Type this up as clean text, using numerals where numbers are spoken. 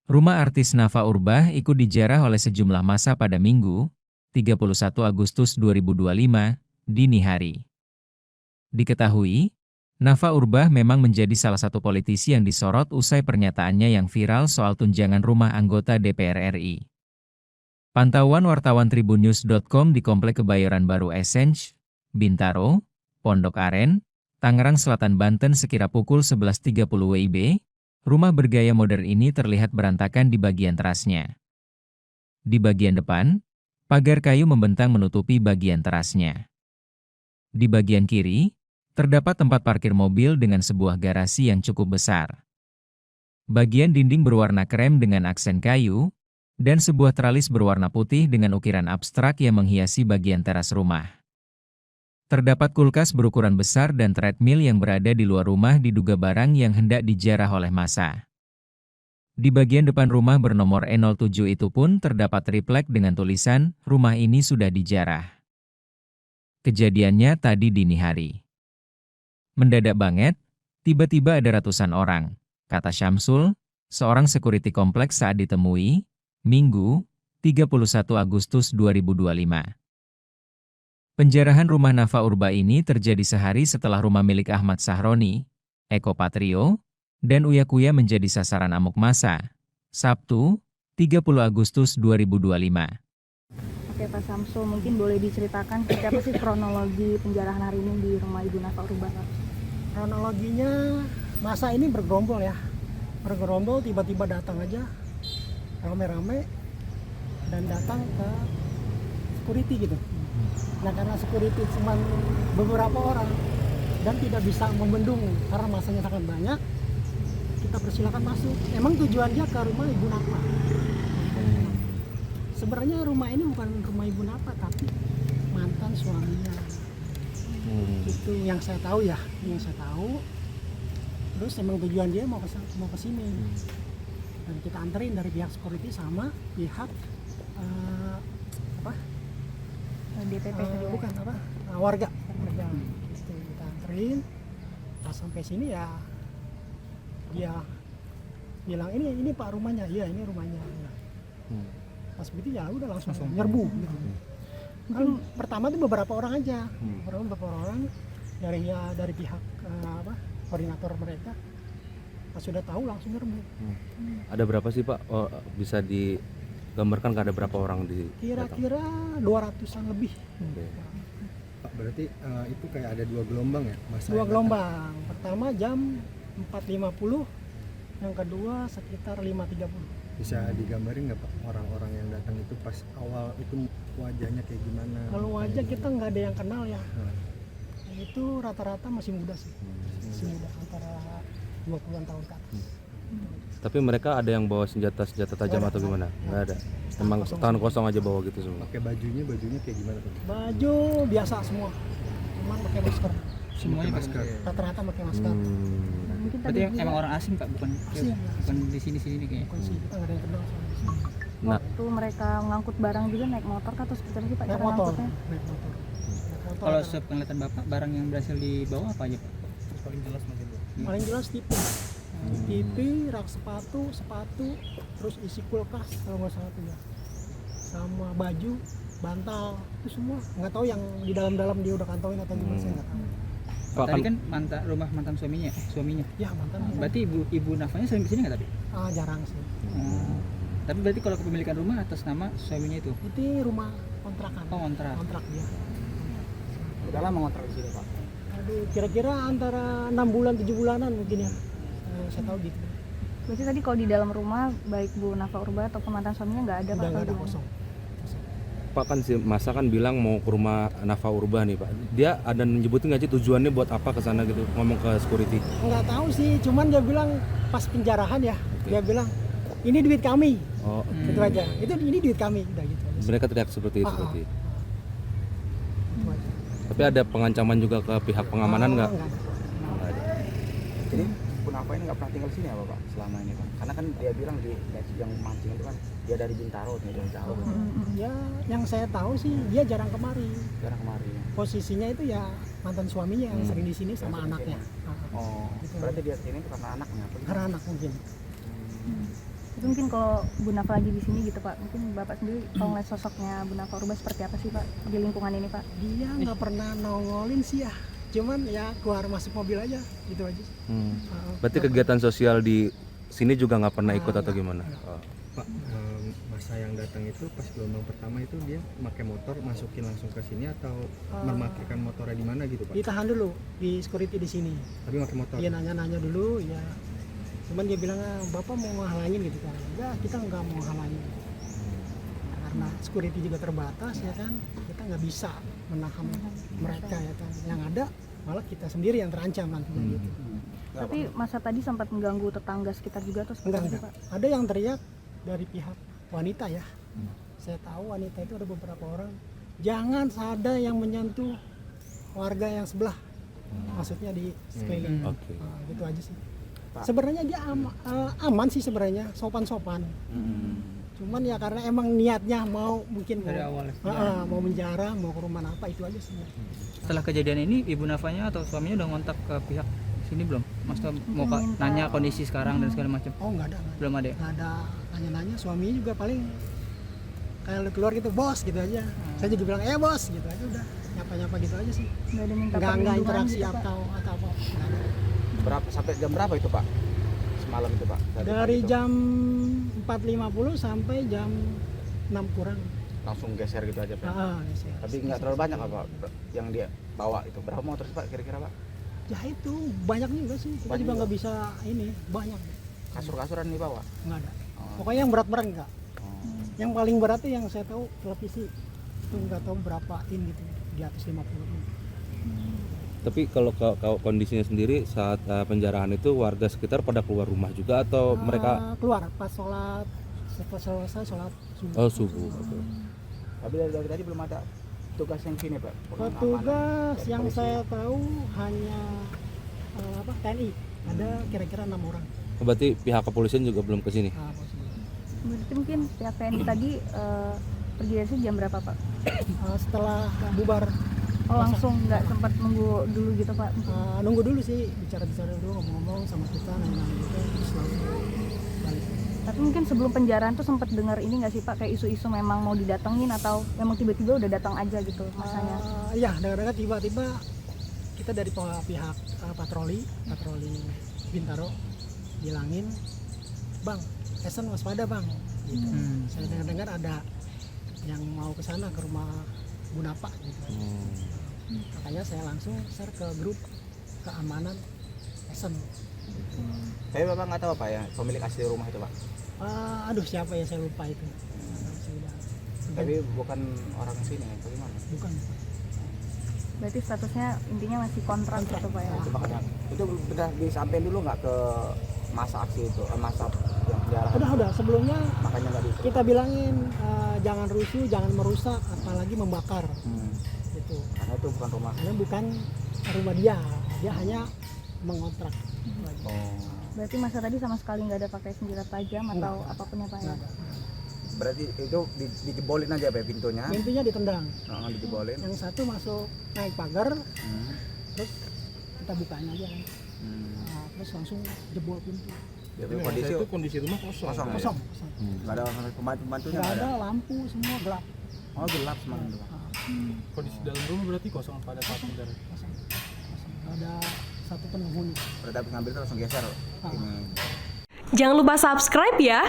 Rumah artis Nafa Urbah ikut dijarah oleh sejumlah massa pada Minggu, 31 Agustus 2025, dini hari. Diketahui, Nafa Urbah memang menjadi salah satu politisi yang disorot usai pernyataannya yang viral soal tunjangan rumah anggota DPR RI. Pantauan wartawan tribunnews.com di Komplek Kebayoran Baru Essence, Bintaro, Pondok Aren, Tangerang Selatan, Banten sekira pukul 11.30 WIB, rumah bergaya modern ini terlihat berantakan di bagian terasnya. Di bagian depan, pagar kayu membentang menutupi bagian terasnya. Di bagian kiri, terdapat tempat parkir mobil dengan sebuah garasi yang cukup besar. Bagian dinding berwarna krem dengan aksen kayu, dan sebuah tralis berwarna putih dengan ukiran abstrak yang menghiasi bagian teras rumah. Terdapat kulkas berukuran besar dan treadmill yang berada di luar rumah diduga barang yang hendak dijarah oleh massa. Di bagian depan rumah bernomor E07 itu pun terdapat triplek dengan tulisan, "Rumah ini sudah dijarah." Kejadiannya tadi dini hari. Mendadak banget, tiba-tiba ada ratusan orang, kata Syamsul, seorang security kompleks saat ditemui, Minggu, 31 Agustus 2025. Penjarahan rumah Nafa Urbah ini terjadi sehari setelah rumah milik Ahmad Sahroni, Eko Patrio, dan Uya Kuya menjadi sasaran amuk massa. Sabtu, 30 Agustus 2025. Oke Pak Samsul, mungkin boleh diceritakan seperti apa sih kronologi penjarahan hari ini di rumah Ibu Nafa Urbah? Kronologinya masa ini bergerombol ya. Bergerombol tiba-tiba datang aja rame-rame dan datang ke security gitu. Nah karena security cuma beberapa orang dan tidak bisa membendung karena masanya sangat banyak, kita persilakan masuk. Emang tujuannya ke rumah Ibu Nafa. Sebenarnya rumah ini bukan rumah Ibu Nafa tapi mantan suaminya. Itu yang saya tahu ya, yang saya tahu. Terus emang tujuan dia mau ke sini. Dan kita anterin dari pihak security sama pihak DPP bukan warga. Gitu, kita anterin pas sampai sini ya dia bilang ini Pak rumahnya. Iya ini rumahnya. Pas begitu ya udah langsung nyerbu gitu. Kan pertama tuh beberapa orang aja, beberapa orang dari pihak koordinator mereka. Pas sudah tahu langsung nyerbu. Ada berapa sih Pak? Oh, bisa digambarkan ada berapa orang di? Kira-kira 200-an lebih. Pak, berarti itu kayak ada dua gelombang ya? Dua gelombang. Pertama jam 4.50, yang kedua sekitar 5.30. Bisa digambarin nggak Pak orang-orang yang datang itu pas awal itu wajahnya kayak gimana? Kalau wajah kita nggak ada yang kenal ya. Itu rata-rata masih muda sih. Masih muda antara 20-an tahun ke atas. Tapi mereka ada yang bawa senjata tajam atau gimana? Nggak ada. Emang tangan kosong aja bawa gitu semua. Pakai bajunya kayak gimana Pak? Baju biasa semua, cuman pakai masker. Semuanya masker. Rata-rata pakai masker. Mungkin Berarti tadi emang orang asing Pak, bukan Asing. bukan di sini nih kayaknya. Bukan sih, kita nggak ada yang kenal sama di sini. Nah, waktu mereka ngangkut barang juga naik motor kah atau seperti apa sih Pak Naik cara motor. ngangkutnya? Naik motor. Kalau sepenglihatan Bapak, barang yang berhasil dibawa apa aja Pak? Paling jelas TV, rak sepatu, terus isi kulkas kalau nggak salah tuh ya, sama baju, bantal, itu semua. Nggak tahu yang di dalam dia udah kantongin atau gimana, saya nggak tahu. Pak, Tadi kan rumah mantan suaminya. Ya mantan. Berarti ibu Nafanya sering kesini nggak tapi? Jarang sih. Tapi berarti kalau kepemilikan rumah atas nama suaminya itu? Itu rumah kontrakan. Oh, Kontrak dia. Udah lama ngontrak di sini Pak? Aduh, kira-kira antara 6 bulan 7 bulanan mungkin ya. Saya tahu gitu. Berarti tadi kalau di dalam rumah baik Bu Nafa Urbah atau mantan suaminya nggak ada Pak? Udah nggak atau ada, gimana? kosong. Pak kan si masa kan bilang mau ke rumah Nafa Urbah nih Pak. Dia ada nyebutin nggak sih tujuannya buat apa ke sana gitu? Ngomong ke security. Nggak tahu sih, cuman dia bilang pas penjarahan ya, dia bilang ini duit kami. Oh, Itu aja. Ini duit kami, udah gitu aja. mereka teriak seperti itu berarti. Itu aja. Tapi ada pengancaman juga ke pihak pengamanan nggak? Nggak ada. Nggak ada. Jadi kenapa ini nggak pernah tinggal sini apa Pak selama ini Pak? Karena kan dia bilang di yang mancing itu kan dia dari Bintaro, Ya, yang saya tahu sih dia jarang kemari. Jarang kemari. Posisinya itu ya mantan suaminya yang sering di sini sama anaknya. Oh, Gitu. berarti dia sini itu karena anaknya apa? Karena anak mungkin. Itu mungkin kalau Bu Nafa lagi di sini gitu Pak, mungkin Bapak sendiri kalau ngeliat sosoknya Bu Nafa Urbah seperti apa sih Pak di lingkungan ini Pak? Dia nggak pernah nongolin sih ya, cuman ya keluar masuk mobil aja gitu aja. Berarti kegiatan sosial di sini juga nggak pernah ikut atau gimana? Oh. Pak, masa yang datang itu pas gelombang pertama itu dia pakai motor masukin langsung ke sini atau memarkirkan motornya di mana gitu Pak? Ditahan dulu di security di sini. Tapi pakai motor. Dia nanya-nanya dulu ya. Cuman dia bilang, Bapak mau ngehalangin gitu kan. Ya kita nggak mau halangin. Karena security juga terbatas ya kan. Kita nggak bisa menahan mereka ya kan. Yang ada malah kita sendiri yang terancam nantinya gitu. Tapi masa tadi sempat mengganggu tetangga sekitar juga atau seperti apa Enggak. Pak? Ada yang teriak dari pihak wanita ya. Saya tahu wanita itu ada beberapa orang. Jangan ada yang menyentuh warga yang sebelah. Maksudnya di sekeliling. Oke. Nah, gitu aja sih. Pak. Sebenarnya dia aman sih sebenarnya, sopan-sopan. Cuman ya karena emang niatnya mau mungkin Dari mau, awal. mau menjarah, mau ke rumah apa itu aja sih. Setelah kejadian ini Ibu Nafanya atau suaminya udah ngontak ke pihak sini belum? Maksudnya mau Minta- nanya kondisi sekarang dan segala macam. Oh nggak ada. Belum ada ya? Nggak ada nanya-nanya. Suaminya juga paling kayak keluar gitu, bos gitu aja. Saya juga bilang bos gitu aja udah. Nyapa-nyapa gitu aja sih. Nggak ada minta Nggak perlindungan interaksi gitu, Pak? atau apa. Nggak ada. Berapa sampai jam berapa itu Pak? Semalam itu Pak? Dari pagi itu? jam 4.50 sampai jam 6 kurang. Langsung geser gitu aja Pak. Yes. Tapi nggak terlalu banyak apa yang dia bawa itu. Berapa motor sih Pak kira-kira Pak? Ya itu banyak juga sih. Kita Banyak juga juga. nggak bisa ini banyak. Kasur-kasuran nih bawa? Nggak ada. Oh. Pokoknya yang berat-berat enggak. Oh. Yang paling berat itu yang saya tahu televisi itu nggak tahu berapa in gitu, di atas 50 in. Tapi kalau kondisinya sendiri saat penjarahan itu warga sekitar pada keluar rumah juga atau mereka Keluar pas sholat, setelah selesai sholat subuh. oh subuh? Oke. Tapi dari tadi belum ada tugas yang sini Pak? Pengamanan Petugas dari yang polisi. saya tahu hanya TNI, ada kira-kira 6 orang. Berarti pihak kepolisian juga belum ke sini. Polisi. Berarti mungkin pihak TNI tadi pergi dari sini jam berapa Pak? Setelah bubar Oh langsung nggak sempat nunggu dulu gitu Pak? nunggu dulu sih, bicara-bicara dulu, ngomong-ngomong sama kita, nanya-nanya gitu, terus langsung balik. Tapi mungkin sebelum penjarahan tuh sempat dengar ini nggak sih Pak, kayak isu-isu memang mau didatengin atau memang tiba-tiba udah datang aja gitu masanya? Iya, dengar-dengar tiba-tiba kita dari pihak patroli Bintaro bilangin, Bang, Esen waspada Bang. Gitu. Saya dengar-dengar ada yang mau ke sana ke rumah Bu Nafa gitu. Makanya saya langsung share ke grup keamanan Esen. Tapi Bapak nggak tahu Pak ya pemilik asli rumah itu Pak? Aduh siapa ya, saya lupa itu. Tapi bukan orang sini, bagaimana? Bukan. Berarti statusnya intinya masih kontrak gitu Pak ya? Itu makanya itu udah disampaikan dulu nggak ke masa aksi itu, masa yang penjara? Udah sebelumnya Makanya nggak bisa. kita bilangin jangan rusuh, jangan merusak, apalagi membakar gitu. Karena itu bukan rumah. Karena bukan rumah dia hanya mengontrak. Oh. Berarti masa tadi sama sekali nggak ada pakai senjata tajam atau Nggak. apapun ya Pak ya? Nggak ada. Berarti itu dijebolin aja Pak pintunya? Pintunya ditendang. Dijebolin. Yang satu masuk naik pagar, terus kita bukain aja kan. Terus langsung jebol pintu. Jadi kondisi rumah kosong. Kosong. Nggak ada pembantunya Nggak nggak ada lampu, semua gelap. Oh gelap semalam itu. Kondisi dalam rumah berarti kosong pada saat penjara. Kosong. Nggak ada satu penghuni. Berarti habis ngambil itu langsung geser. Ini. Jangan lupa subscribe ya.